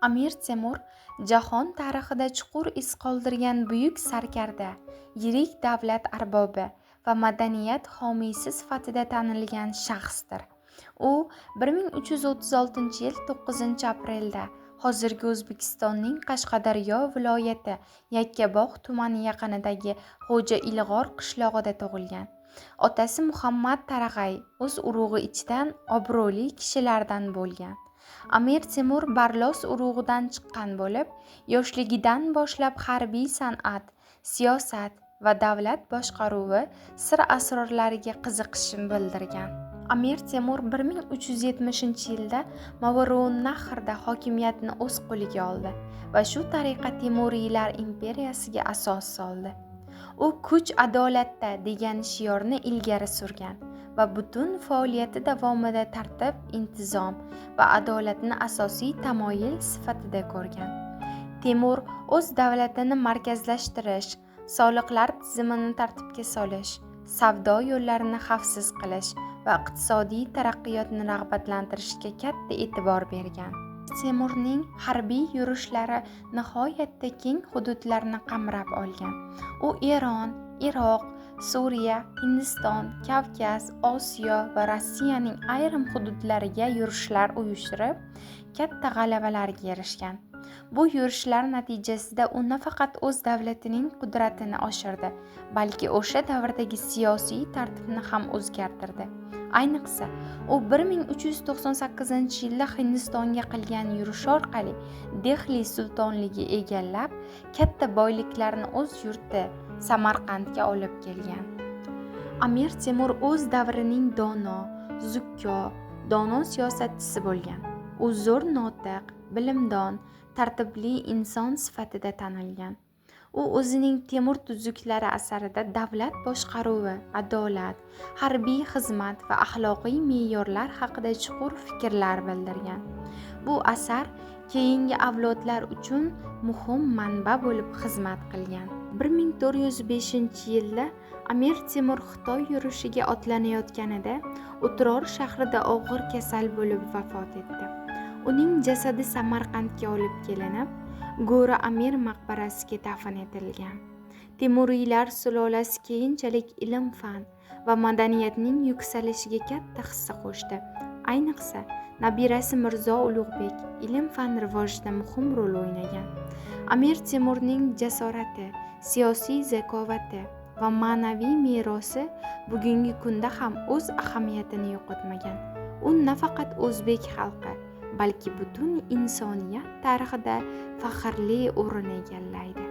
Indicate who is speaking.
Speaker 1: Amir Temur jahon tarixida chuqur iz qoldirgan buyuk sarkarda, yirik davlat arbobi va madaniyat homiysi sifatida tanilgan shaxsdir. U 1336-yil 9-aprelda hozirgi O'zbekistonning Qashqadaryo viloyati Yakkabog' tumani yaqinidagi Xo'ja Ilg'or qishlog'ida tug'ilgan. Otasi Muhammad Tarag'ay o'z urug'i ichidan obro'li kishilardan bo'lgan. Amir Temur Barlos urug'idan chiqqan bo'lib, yoshligidan boshlab harbiy san'at, siyosat va davlat boshqaruvi sir-asrorlariga qiziqishini bildirgan. Amir Temur 1370-yilda Movarounnahrda hokimiyatni o'z qo'liga oldi va shu tariqa Temuriylar imperiyasiga asos soldi. U kuch adolatda degan shiorni ilgari surgan va butun faoliyati davomida tartib, intizom va adolatni asosiy tamoyil sifatida ko'rgan. Temur o'z davlatini markazlashtirish, soliqlar tizimini tartibga solish, savdo yo'llarini xavfsiz qilish va iqtisodiy taraqqiyotni rag'batlantirishga katta e'tibor bergan. Temurning harbiy yurishlari nihoyatda keng hududlarni qamrab olgan. U Eron, Iroq, Suriya, Hindiston, Kavkaz, Osiyo va Rossiyaning ayrim hududlariga yurishlar uyushtirib, katta g'alabalarga erishgan. Bu yurishlar natijasida u nafaqat o'z davlatining qudratini oshirdi, balki o'sha davrdagi siyosiy tartibni ham o'zgartirdi. Ayniqsa, u 1398-yilda Hindistonga qilgan yurishi orqali Dehli sultonligi egallab, katta boyliklarni o'z yurti Samarqandga olib kelgan. Amir Temur o'z davrining dono siyosatchisi bo'lgan. U zo'r notiq, bilimdon, tartibli inson sifatida tanilgan. U o'zining Temur tuzuklari asarida davlat boshqaruvi, adolat, harbiy xizmat va axloqiy me'yorlar haqida chuqur fikrlar bildirgan. Bu asar keyingi avlodlar uchun muhim manba bo'lib xizmat qilgan. 1405-yilda Amir Temur Xitoy yurishiga otlanayotganida O'tror shahrida og'ir kasal bo'lib vafot etdi. Uning jasadi Samarqandga olib kelinib, Go'ra Amir maqbarasiga dafn etilgan. Temuriylar sulolasi keyinchalik ilm-fan va madaniyatning yuksalishiga katta hissa qo'shdi. Ayniqsa, nabirasi Mirzo Ulug'bek ilm-fan rivojida muhim rol o'ynagan. Amir Temurning jasorati, siyosiy zakovati va ma'naviy merosi bugungi kunda ham o'z ahamiyatini yo'qotmagan. U nafaqat o'zbek xalqi, balki butun insoniyat tarixida faxrli o'rin egallaydi.